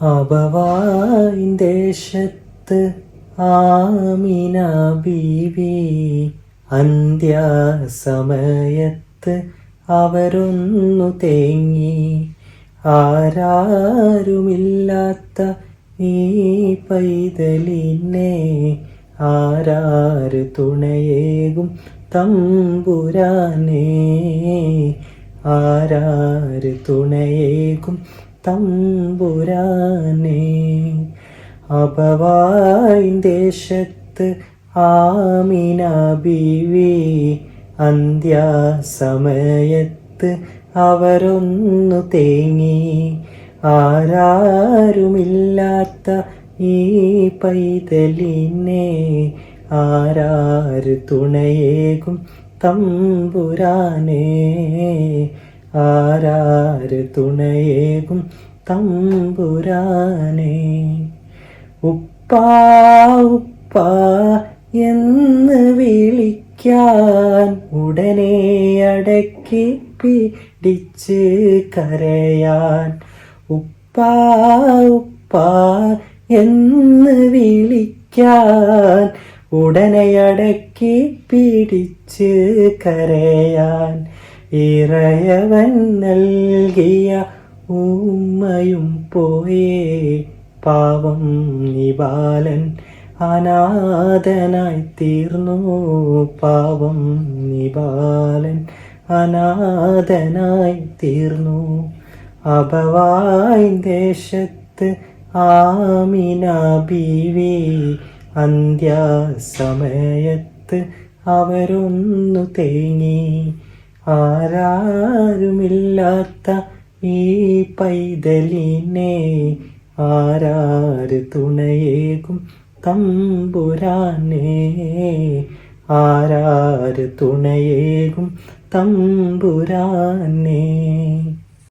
അബവായിൻ ദേശത്ത് ആമിന ബീവി അന്ത്യസമയത്ത് അവരൊന്നു തേങ്ങി. ആരാരുമില്ലാത്ത ഈ പൈതലിനെ ആരാര് തുണയേകും തമ്പുരാനേ, ആരാര് തുണയേകും തമ്പുരാനേ. അബവായിൻ ദേശത്ത് ആമിന ബീവി അന്ത്യസമയത്ത് അവരൊന്നു തേങ്ങി. ആരാരുമില്ലാത്ത ഈ പൈതലിനെ ആരാര് തുണയേകും തമ്പുരാനേ, ആരാര് തുണയേകും തമ്പുരാനേ. ഉപ്പാ ഉപ്പാ എന്ന് വിളിക്കാൻ ഉടനെ അടക്കി പിടിച്ച് കരയാൻ. ഉപ്പാ ഉപ്പാ എന്ന് വിളിക്കാൻ ഉടനെ അടക്കി പിടിച്ച് കരയാൻ. ഇറയവൻ നൽകിയ ഉമ്മയും പോയേ, പാവം നിബാലൻ അനാഥനായി തീർന്നു. പാവം നിബാലൻ അനാഥനായി തീർന്നു. അബവായിൻ ദേശത്ത് ആമിന ബീവി അന്ത്യസമയത്ത് അവരൊന്നു തേങ്ങി. ആരാരുമില്ലാത്ത ഈ പൈതലിനെ ആരാര് തുണയേകും തമ്പുരാനേ, ആരാര് തുണയേകും തമ്പുരാനേ.